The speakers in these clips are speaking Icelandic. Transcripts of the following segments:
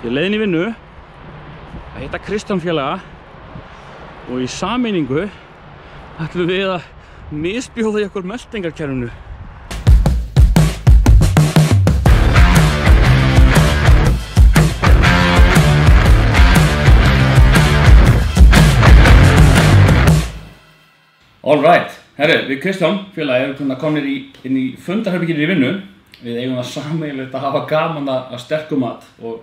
Ég leiðin í vinnu að hitta Kristján félaga og í sameiningu ætlum við að misbjóða í okkur meltingarkerfinu. Alright, herru, við Kristján félagi erum komnir inn í fundarherberginu í vinnu. Við eigum það sameiginlegt að hafa gaman að sterkum mat og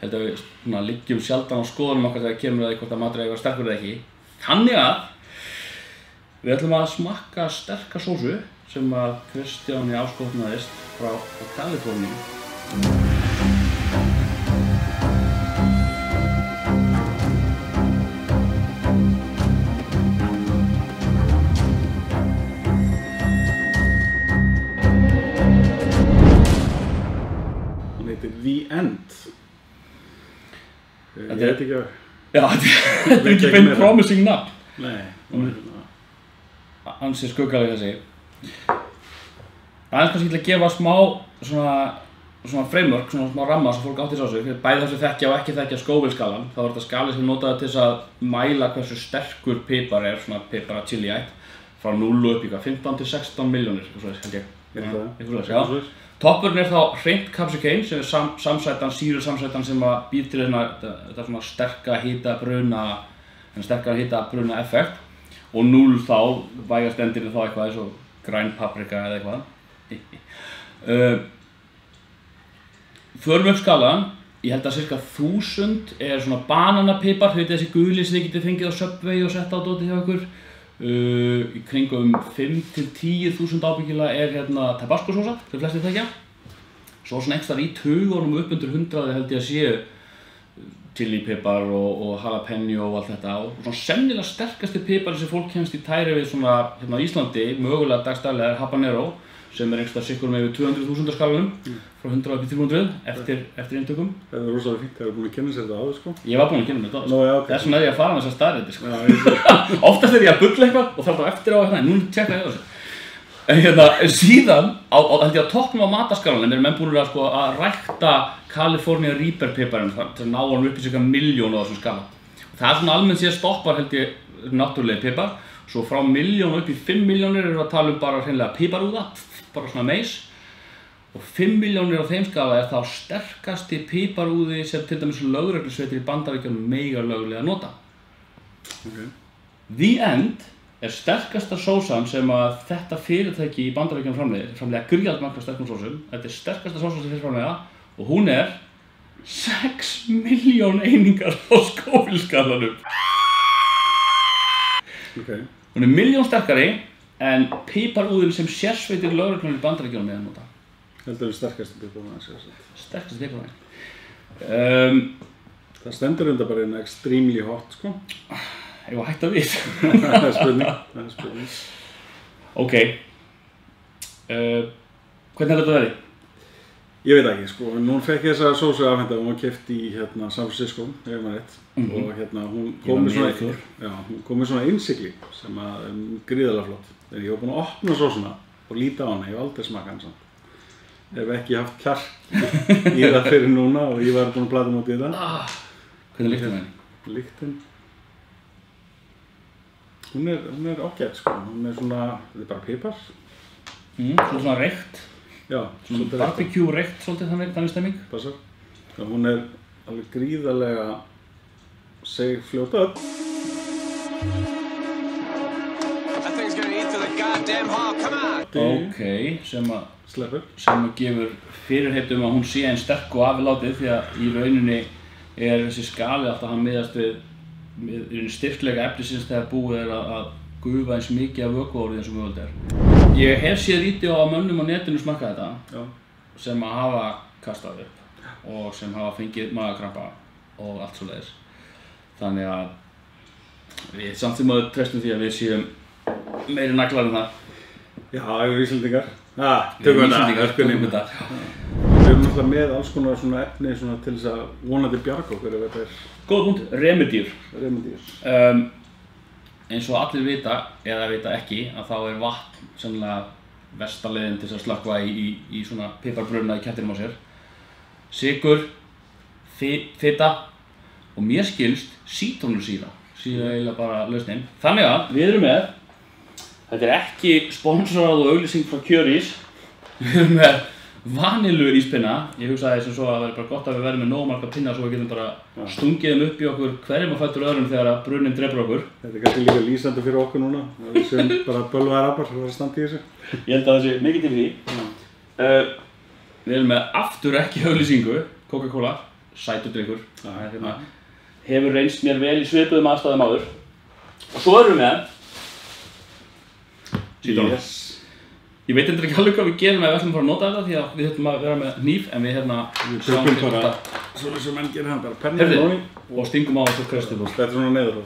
held að við liggjum sjaldan á skoðunum okkar þegar kemur að hvort að matur er sterkur eða ekki. Þannig að við ætlum að smakka sterka sósu sem að Kristjáni áskotnaðist frá Kaliforníu. The End. Ég veit ekki að... Já, þetta er ekki beint promising nafn. Nei. Ansi skuggaleg þessi. Það er kannski til að gefa smá svona framework, svona smá ramma sem fólk átti á sig. Bæði þessu þekkja og ekki þekkja Scoville-skalann. Þá er þetta skali sem notaði til þess að mæla hversu sterkur pipar er, svona pipar að chili ætt, frá 0 upp í 15 til 16 milljónir, held ég. Já. Toppurinn er þá hreint capsicum sem er sýrusamsætan sem býr til þetta svona sterka hita bruna effekt og 0 þá vægast endinu þá eitthvað eins og græn paprika eða eitthvað. Förum upp skalan, ég held að cirka 1000 er svona bananapipar, þau veit þessi guli sem þið getið fengið á Subway og sett á dótið hjá ykkur. Í kringum 5 til 10.000 ábyggilega er tabasco sósa, sem flestir þekkja. Svo svona ekstra í tugunum upp undir 100 held ég að séu chilipipar og jalapeno og allt þetta. Og svona sennilega sterkasti pipar sem fólk kemst í tæri við svona á Íslandi, mögulega dagstælega er habanero, sem er ekstra sikkur með yfir 200.000 skalanum, frá 100 upp í 300 eftir inntökum. Það er rosalega fínt, það er búin að kynna sér þetta áður sko. Ég var búinn að kynna mér þetta áður sko. Þess vegna er ég að fara með þessar staðreyndir sko. Oftast er ég að bulla eitthvað og þarf þá eftir á eitthvað, nú tjekka ég á þessu. En síðan, held ég á toppnum á mataskalanum eru menn búin að rækta California Reaper piparinn til að ná hann upp í cirka 1 milljón á þessum skala. Það er svona almennt séð stoppar held ég náttúrulegi pipar, svo frá 1 milljón upp í 5 milljónir erum við að tala bara hreinlega piparúða, bara svona meis. Og 5 milljónir á þeim skala er þá sterkasti piparúði sem til dæmis lögreglusveitir í Bandaríkjunum mega löglega nota. The End er sterkasta sósan sem að þetta fyrirtæki í Bandaríkjunum framleiða gríðarmarga sterkum sósum. Þetta er sterkasta sósan sem þeir framleiða og hún er 6 milljón einingar á Scoville-skalanum. Hún er 1 milljón sterkari en piparúðin sem sérsveitir lögreglunum í Bandaríkjunum með að nota. Heldur það sterkasti piparúðin? Sterkasti piparúðin. Það stendur enda bara extremely hot sko. Ég var hægt að við. Það er spurning. Ok. Hvernig heldur þetta verið? Ég veit ekki sko, nú fekk ég þessa sósu afhenta og hún var keypt í San Francisco, ef maður rétt. Og hún kom með svona innsigli sem er gríðarlega flott. Þegar ég var búinn að opna sósuna og líta á hana, ég hef aldrei smakað hana samt. Ég hef ekki haft kjark í það fyrir núna og ég var búinn að plata móti í það. Hvernig lyktin henni? Lyktin? Hún er ágæt sko, hún er svona, þetta er bara pipar. Svona reykt. Já, svona barbecue reykt svolítið þannig stemming. Passar. Hún er alveg gríðarlega fljóta upp. Ok, sem að gefur fyrirheit að hún sé einn sterk og aflátið því að í rauninni er þessi skali alltaf hann miðast við styrkleika efnisins þegar búið er að gufa eins mikið af vökvaorði eins og mögulegt er. Ég hef séð vídeó á mönnum á netinu smakkað þetta sem að hafa kastað upp og sem hafa fengið magakrampa og allt svoleiðis. Þannig að við samt sem að treystum því að við séum meiri naglar en það. Já, við erum Íslendingar. Tökum þetta. Við erum náttúrulega með alls konar svona efni svona til þess að vonandi bjarga okkur ef þetta er... Góð punkt, remedýr. Eins og allir vita, eða vita ekki, að þá er vatn sennilega versta leiðin til að slökkva í svona piparbruna í kettinum á sér. Sykur, fita og mér skilst sítrónusýra síðan eiginlega bara lausnin. Þannig að við erum með, þetta er ekki sponsorað og auglýsing frá Kjörís, við erum með vanilu íspinna. Ég hugsaði sem svo að það væri bara gott að við verðum með nógu marga pinna svo við getum bara stungið þeim upp í okkur hverjum að fættur öðrum þegar að brunnin drepur okkur. Þetta er kannski líka lýsandi fyrir okkur núna, við séum bara bölvaðar apar sem var að standa í þessu. Ég held að það sé mikið til því. Við erum með aftur ekki auglýsingu, Coca-Cola, sætur drykkur. Hefur reynst mér vel í svipuðum aðstæðum áður. Og svo erum við með sítrónu. Ég veit ekki alveg hvað við gerum ef við ætlum að fara að nota þetta því að við þurfum að vera með hníf en við Við tökum bara, svona sem menn gerir hann bara penni og stingum á þessu kröstið og þetta er svona neður á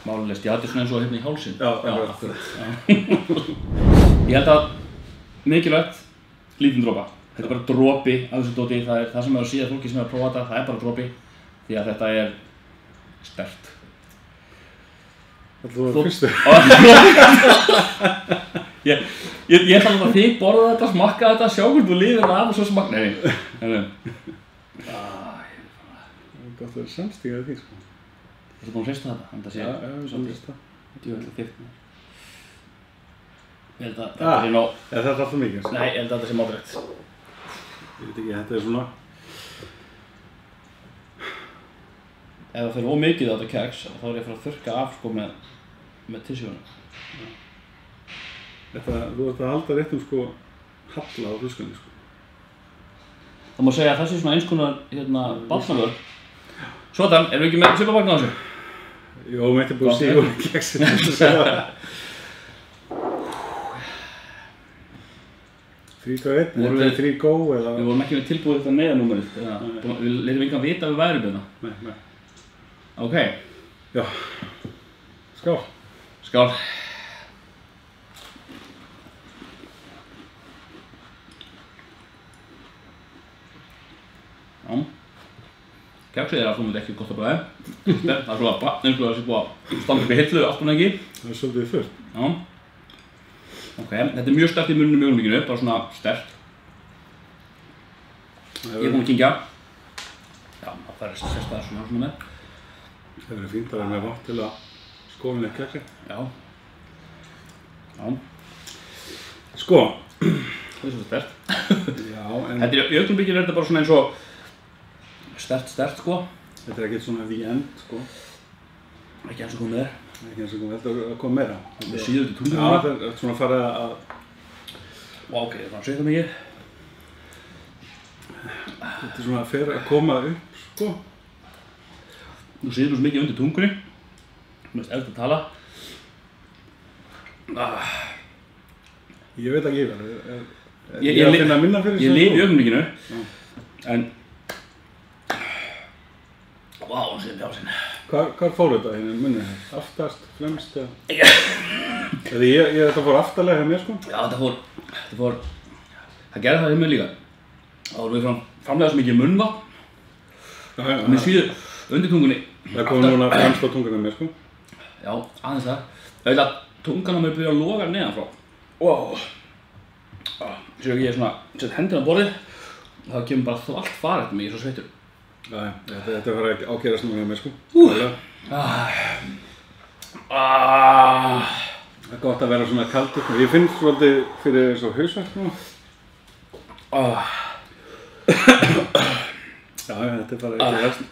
Málulist, ég hætti svona eins og hérna í hálsinn. Já, akkurat. Ég held að mikilvægt lítinn dropa. Þetta er bara dropi af þessu dóti, það er það sem er að síða fólki sem er að prófa þetta, það er bara dropi því að þetta er sterkt. Þú var fyrstur. Ég ætla að þig borða þetta, smakka þetta, sjá hvort þú líður það af og svo smakka. Nei. Það er gott að vera samstíðað því, sko. Þú ert búinn að hrista þetta, þannig að Já, við erum að hrista. Þetta er alltaf þykkt. Ég held að þetta sé nóg. Þetta er alltaf mikið. Nei, ég held að þetta sé mótrekt. Ég veit ekki, þetta er svona. Ef það fyrir ómikið á þetta keks, þá er ég að fara að þurrka af sko með tissjónu. Þú ert að halda rétt sko halla á flöskunni, sko. Það má segja að það sé svona eins konar barnavörn. Svotan, erum við ekki með svipavagn á þessu? Jó, við ættum búið að segja úr keksinu. 3, 2, 1, þetta er 3 go eða... Við vorum ekki með tilbúið þetta neyðarnúmerið. Við leitum engan vita að við værum hérna. Nei. Ok. Já. Skál. Skál. Já. Keksið er alltaf ekki gott að bræða. Það er svona eins og það sé búið að standa upp í hillu allt og ekki. Það er svolítið fullt. Já. Ok, þetta er mjög sterkt í munnum í augnablikinu, bara svona sterkt. Ég er búinn að kyngja. Já, það fær sérstæða svona með. Það verður fínt að vera með vatn til að skófin eitt keksi. Já. Sko. Það er svo sterkt. Já, en... Þetta í augnablikinu er þetta bara svona eins og sterkt sko. Þetta er ekkert svona the end, sko. Ekki eins og komið er. Ekki eins og komið heldur að koma meira. Við síðum til tungunum. Já, það er svona að fara að... Ok, það er að segja það mikið. Þetta er svona að fer að koma upp, sko. Nú síðum við svo mikið undir tungunni. Mest eftir að tala. Ég veit ekki yfir. Ég að finna minna fyrir ég lifi í augnablikinu. En... Vá, hann sér bjásinn. Hvar fór þetta hérna í munni? Aftast, fremst eða? Þetta fór aftarlega hjá mér, sko? Já, þetta fór... Það gerði það hjá mér líka. Þá vorum við framlega svo mikið munnvatn. Já. Með síðu undir tungunni. Það kom núna fremst á tungunni mér, sko? Já, aðeins það. Auðvitað tungan á mér byrja að loga neðan frá. Wow. Sér ekki ég svona, set hendina á borðið. Það kemur bara þvalt far eftir mig, ég er svo sveittur. Já, þetta var ekki ágerast núna hjá mér, sko. Það er gott að vera svona kaldur. Ég finn svolítið fyrir eins og hausverk núna. Já, þetta er bara ekki verst.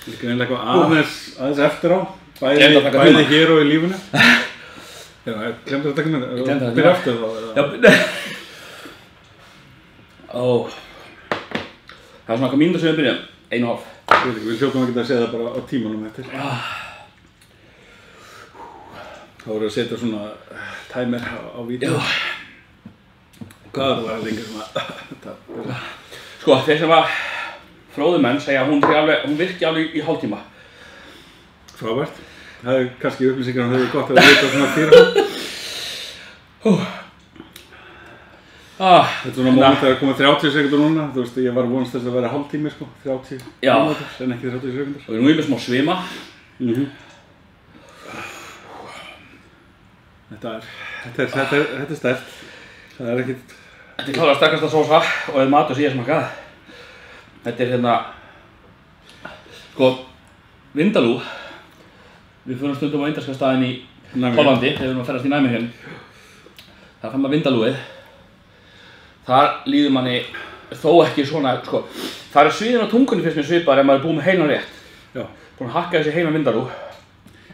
Þetta er greinlega eitthvað aðeins eftir á. Bæði hér og í lífinu. Já, glemdu að taka með það. Byrja aftur þá. Það er svona eitthvað mínútur sem við byrjum. 1,5. Við hljótum að geta að segja það bara á tímanum eftir. Þá voru að setja svona timer á vídeo. Hvað er það að lengi svona? Sko, þeir sem að fróðumenn segja að hún virki alveg í hálftíma. Frábært. Það er kannski upplýsingar að það er gott að vita svona fyrir. Þetta er svona moment þegar það komið 30 sekundur núna. Þú veist, ég var vonast þess að vera hálftími, sko. 30 mínútur, en ekki 30 sekundur. Og við erum með smá svima. Þetta er sterkt. Það er ekkert... Þetta er klálega sterkasta sósa og ef matur sé ég smakað. Þetta er hérna Sko, Vindaloo, við fyrir stundum á indverska staðinn í Hollandi, þegar við erum að ferðast í Nijmegen. Þar fann maður Vindalooið. Þar líður manni þó ekki svona, sko, það sviðin á tungunni fyrst mér svipar ef maður búið með heilan rétt. Já. Búin að hakka þessi heilan Vindaloo.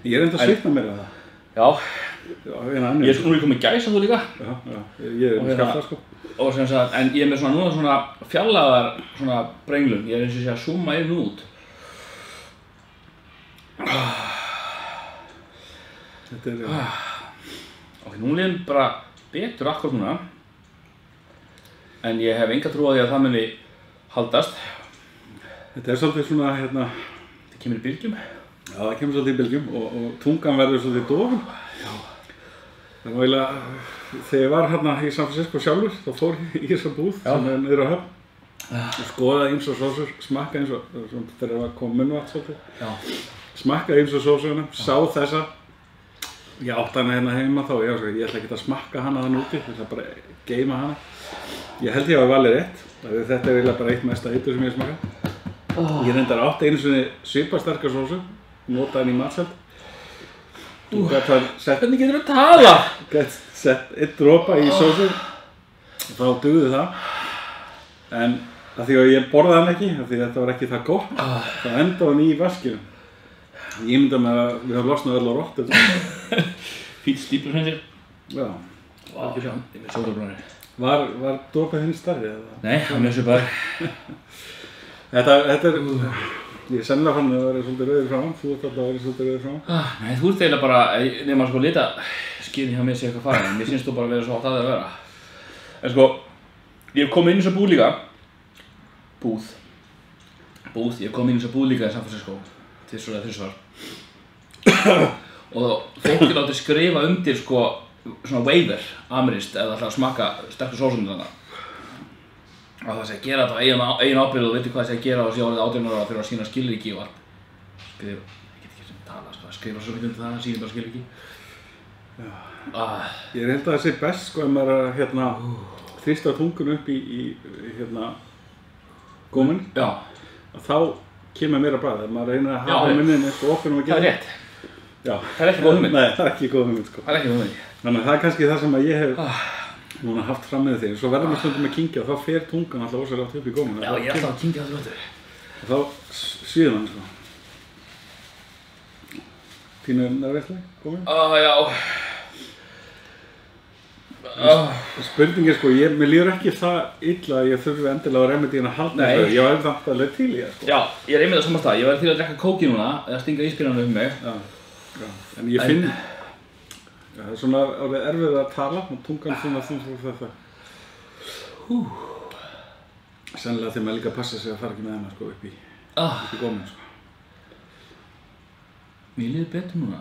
Ég enda að svitna mér af það. Já. Ég er nú komið gæs að þú líka. Já, ég er með skafta, sko. Og sem sagt, en ég er með núna svona fjallaðar svona brenglun. Ég er eins og sé að zooma yfir út. Þetta er... Ok, nú líður bara betur akkur núna. En ég hef enga trú á því að það muni haldast. Þetta er svolítið svona, Það kemur í bylgjum. Já, það kemur svolítið í bylgjum og tungan verður svolítið dofin. Já. Það var eiginlega, þegar ég var í San Francisco sjálfur, þá fór ég í þessa búð sem er niður á Höfn. Og skoðaði ýmsar sósur, smakkaði eins og þegar það kom munnvatn svolítið. Já. Smakkaði ýmsar sósuna, sá þessa. Ég átti hana heima þá, ég ætla ekki að smakka hana þann úti, ég ætla bara að geyma hana. Ég held ég hafi valið rétt, þetta er eiginlega bara eitt mesta eitur sem ég smakkaði. Ég reyndar átti einu svona svipasterka sósu, notaði henni í matseld. Hvernig getur þú að tala? Gætt sett einn dropa í sósu og þá dugði það. En af því að ég borðaði hann ekki, af því að þetta var ekki það gott, þá endaði hann í vaskinu. Ég ímynda mér að við höfum losnað öll á rottu. Fýtt stíplurhreinsir. Já. Vá, ég er sjóðarbrunni. Var dropað hinn stærri eða? Nei, hann er svipar. Þetta er... Ég er sennilega fann að það væri svolítið rauður frá hann, þú ert alltaf að vera svolítið rauður frá hann. Nei, þú ert eiginlega bara, nema sko lita skýrin hjá mér sé eitthvað fara, en mér finnst þú bara að vera svo átt að það að vera. En sko, ég hef komið inn í þessa búð líka. Ég hef komið inn í þessa búð líka í San Francisco, tvisvar eða þrisvar. Og fólki láti skrifa undir sko, svona waiver, amerískt, eða ætla að smakka sterku sósunum þarna. Og það sé að gera þetta á eigin ábyrgð og veitir hvað það sé að gera og sé orðið 18 ára fyrir að sína skilríki og allt. Ég get ekki sem tala, sko, að skrifa svo mikið undir það, sína bara skilríki. Ég held að það sé best, sko, ef maður að þrýsta tungun upp í góminn. Já. Þá kemur meira bragð, ef maður reynir að hafa munnin eins og opinn og að gera. Það er rétt. Já. Það er ekki góð hugmynd. Nei, það er ekki góð hugmynd, sko. Það er ekki góð hugmynd. Þannig að það er kannski það sem að ég hef núna haft fram með þig, svo verður maður stundum að kyngja og þá fer tungan alltaf ósæðilegt upp í góminn. Já, ég er alltaf að kyngja það þrjóttur. Og þá svíður hann, sko. Pínu nærveitlega, góminn? Já. Spurningin, sko, mér líður ekki það illa að ég þurfi endilega á remedíin að halda þessu. Ég var einmitt alveg til í það, sko. Já, ég er einmitt á sama stað. Ég væri til að drekka kóki núna, eða stinga íspíranum um mig. Já. En ég finn... Það er svona orðið erfið að tala og tungan svona þetta. Sennilega þegar maður líka passa sig að fara ekki með hennar sko upp í góminn sko. Mér líður betur núna.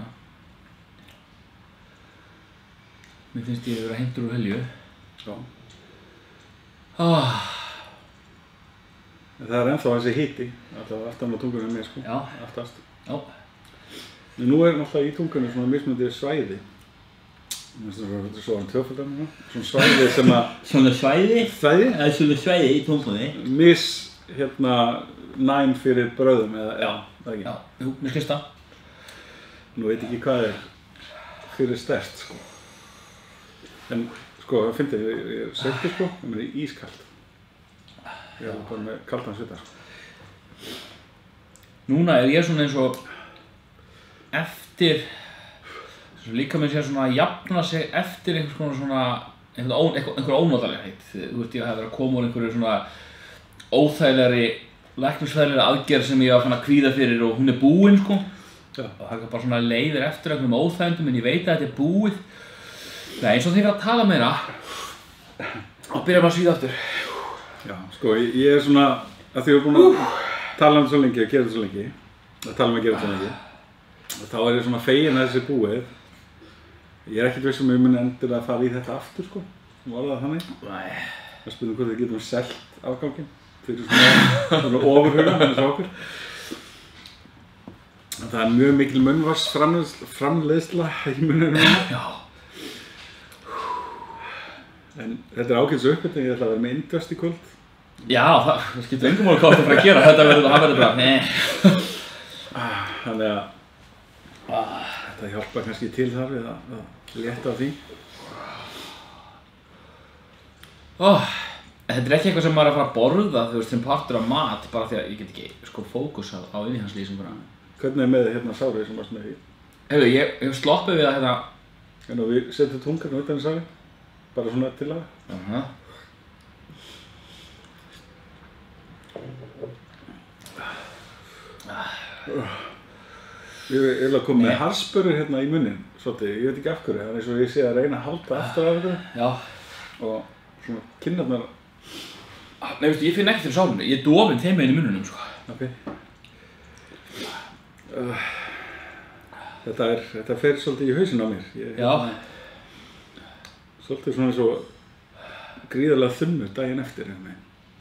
Mér finnst ég að vera heimtur úr helju. Já. Það er ennþá þessi hiti, alltaf aftan á tungunum með sko. Já. Aftast. Já. En nú er náttúrulega í tungunum svona mismunandi svæði. Svo var hann tvöfaldar núna, svona svæði sem að... Svona svæði? Svæði? Það er svona svæði í tungunni. Næm fyrir brauðum eða... Já, það ekki. Já, jú, mér skilst það. Nú veit ekki hvað er fyrir sterkt, sko. En, sko, það finnst ég er sveittur, sko, en mér er ískalt. Ég er bara með kaldan svita, sko. Núna er ég svona eins og eftir... Líka með sér svona að jafna sig eftir einhver ónotalegheit. Þú veist, ég hef verið að koma úr einhverju svona óþægilegri, læknisfræðilegri aðgerð sem ég var fann að kvíða fyrir og hún er búin, sko. Já. Og það er bara svona leiðir eftir einhverjum óþægindum en ég veit að þetta er búið. Nei, eins og þegar ég að tala meira, þá byrjar maður að svíða aftur. Já, sko, ég er svona, að því ég er búin að tala um þetta svo lengi og gera þetta svo lengi, að tala um að gera þetta svo lengi, og þá er ég svona fegin að þessi búið. Ég er ekkert viss ég muni endilega að fara í þetta aftur, sko. Var það þannig? Nei. Það spurning hvort við getum selt afganginn fyrir svona ofurhuga, eins og okkur. Það er mjög mikil munnvarsframleiðsla í munnunum. Já. En þetta er ágætis uppbytting, ég ætla að vera með indvest í kvöld. Já, það skiptir engum máli hvað þú fara að gera. Þetta verður bara, Þannig að þetta hjálpa kannski til þar við að létta á því. Þetta ekki eitthvað sem maður að fara að borða, þú veist, sem partur af mat, bara því að ég get ekki sko fókus á innihaldslýsinguna. Hvernig með hérna sárið sem varst með því? Heyrðu, ég hef sloppið við að hérna... En við setjum tungarna utan í sárið, bara svona til að. Ég vil að koma með harspörur hérna í munnin, svolítið, ég veit ekki af hverju, þannig að ég sé að reyna að halda aftur af þetta. Já. Og svona kinnarnar. Nei, veistu, ég finn ekki til sárinu, ég er dofinn þeim meginn í munnunum, sko. Ok. Þetta fer svolítið í hausinn á mér. Já. Svolítið svona svo gríðarlega þunnur daginn eftir hérna,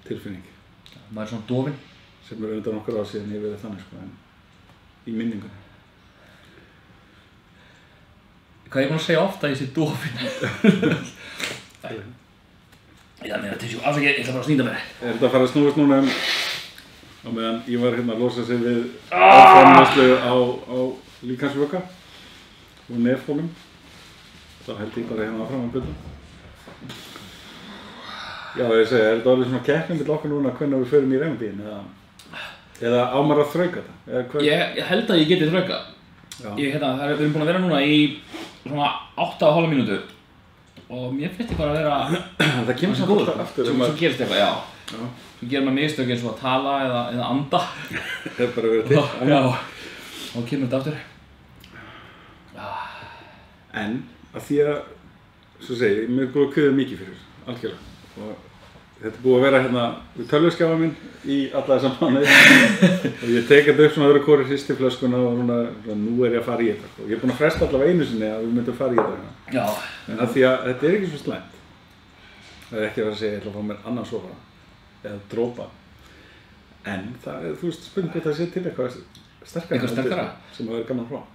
tilfinning. Maður er svona dofinn. Sem undan okkar á síðan ég verið þannig, sko, en í minningunni. Hvað ég búinn að segja ofta að ég sé dofinn? Já, meina, ég ætla bara að snýta mér. Er þetta að fara að snúast núna á meðan ég var hérna að losa sig við framleiðslu á líkamsvökva og nefhólum. Þá held ég bara hérna áfram að byrja. Já, ég segi, er þetta orðið svona keppni milli okkar núna hvenær við förum í reymdíðin eða á maður að þrauka þetta? Ég held að ég geti þrauka. Við erum búin að vera núna í svona 8,5 mínútur og mér finnst ég bara að vera það kemur samt alltaf aftur svo gerist eitthvað, já. Svo gerir maður mistök eins og að tala eða anda. Það er bara verið til. Já, og kemur þetta aftur. En að því að, svo segi ég, mér er búið að kveða mikið fyrir þessu, algjörlega. Og þetta er búið að vera hérna við tölvuskjáfa minn í alla þessa mánuði og ég tek þetta upp svona öðru hvori hristi flöskuna og nú er ég að fara í þetta. Og ég er búinn að fresta allavega einu sinni að við myndum að fara í þetta. Já. En að því að þetta er ekki svo slæmt. Það er ekki að segja ég ætla að fá mér annan sofa eða dropa. En það er, þú veist, spurning hvort það sé til eitthvað sterkara sem að vera gaman að prófa.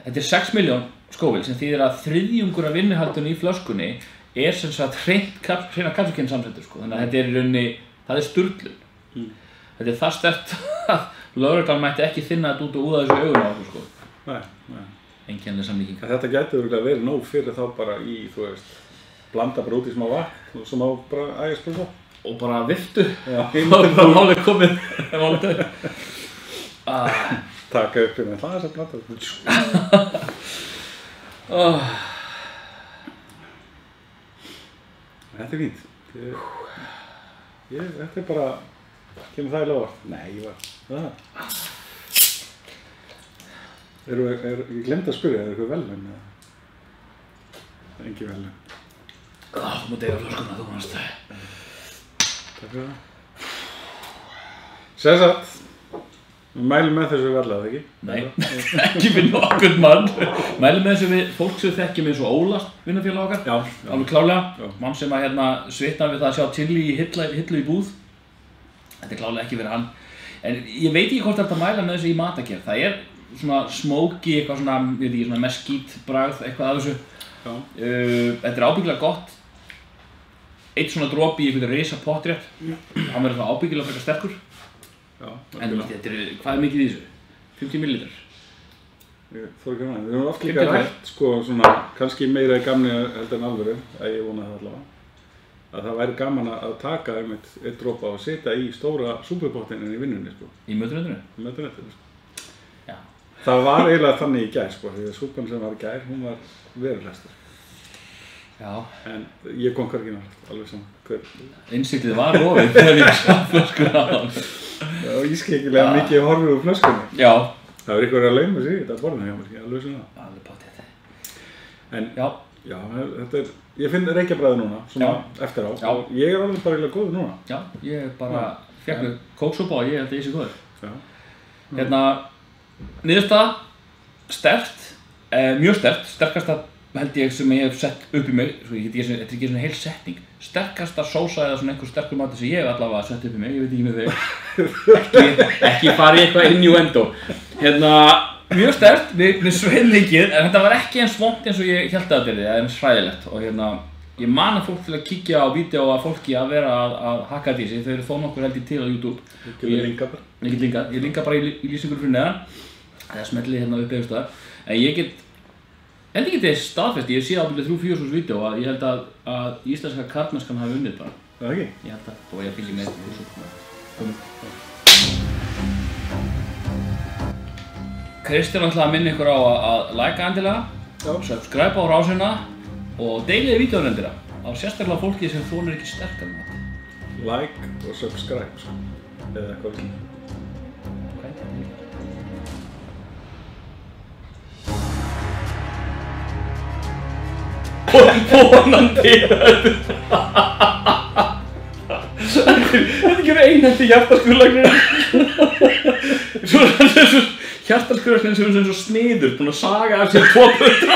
Þetta er 6 milljón Scoville sem þýðir að þriðjungur af innihaldinu í flöskunni er sem sagt hreina kapsukinn-samsettur, sko. Þannig að þetta er í rauninni, það er sturlun. Þetta er það sterkt að lögreglan mætti ekki þinna þetta út og úða þessu augun á okkur, sko. Nei. Einkennileg samlíking. Þetta gæti örugglega verið nóg fyrir þá bara í, þú veist, blanda bara út í smá vatn og svo má bara ægjast bara svo. Og bara viftu. Já. Og bara málið komið. Taka upp hérna, það er þess að blanda. Þetta er fínt. Þetta er bara, kemur það í lófa? Nei, ég glemdi að spyrja, er eitthvað velun? Það er engin velun. Þú mútt eiga flöskuna, þú mannst. Takk fyrir það. Sessat, við mælum með þessu verðlega, ekki? Nei, ekki við nokkurn mann. Mælum með þessu við fólk sem við þekkjum eins og Óla, vinnarfélag okkar. Já. Alveg klálega. Mann sem að svitnar við það að sjá chili í hillu í búð. Þetta er klálega ekki verið hann. En ég veit ekki hvort þetta mæla með þessu í matagerð. Það er svona smoky, eitthvað svona, ég veit ekki, svona meskítbragð, eitthvað af þessu. Já. Þetta er ábyggilega gott. Eitt svona dropi í einhvern risa pottrétt. Hann verður það ábyggilega frekar sterkur. Já, en þetta er, hvað er mikið í þessu? 50 millilitrar? Ég þór ekki að við höfum oft líka rætt, sko, svona, kannski meira í gamni heldur en alvöru, ég vona það allavega, að það væri gaman að taka eitt dropa og setja í stóra súpupottininn í vinnunni, sko. Í mötuneytinu? Í mötuneytinu, sko. Já. Það var eiginlega þannig í gær, sko, því að súpan sem var í gær, hún var verulegstur. Já. En ég kom hvergi náttúrulega, alveg saman, hver. Innsiklið var rofið þegar ég sá flöskuna á hann. Já, ískeikilega mikið horfið úr flöskunni. Já. Það var eitthvað að lauma sig í þetta borðinu hjá mér, alveg svona. Alveg báttið þetta. En, já, þetta er, ég finn reykjabræði núna, svona eftir á. Já. Og ég er alveg bara eiginlega góður núna. Já, ég bara fekk mér kóksúpa og ég held að ég sé góður. Já. Hérna, niðurstaða, sterkt, mjög sterkt, sterkasta held ég sem ég hef sett upp í mig, þetta er ekki svona heil setning, sterkasta sósa eða svona einhver sterkur matur sem ég hef allavega sett upp í mig, ég veit ekki með þig, ekki fara í eitthvað innuendo. Hérna, mjög sterkt, við sveið mikið, en þetta var ekki eins vont eins og ég held að þetta er, eins hræðilegt og hérna, ég man að fólk til að kíkja á vídeo að fólki að vera að hakka því sig, þau eru þó nokkur held ég til á YouTube. Ég linka bara í lýsingur fyrir neðan, eða smellið hérna upp eða staðar. En ég geti staðfest, ég sé ábyggilega 3-4 svona vídeo að ég held að íslenska karlmennskan hafi unnið bara. Það ekki? Ég held að, og ég fylgir með þessu. Kristján ætlaði að minna ykkur á að like endilega, subscribe á rásina og deiliði vídeóinu endilega á sérstaklega fólki sem þolir ekki sterkan mat. Like og subscribe, sko. Eða eitthvað ekki. Vonandi Þetta ekki einhætti hjartaskurðlæknir Svo hjartaskurðlæknir sem er svo sniður búinn að saga af sér 2 putta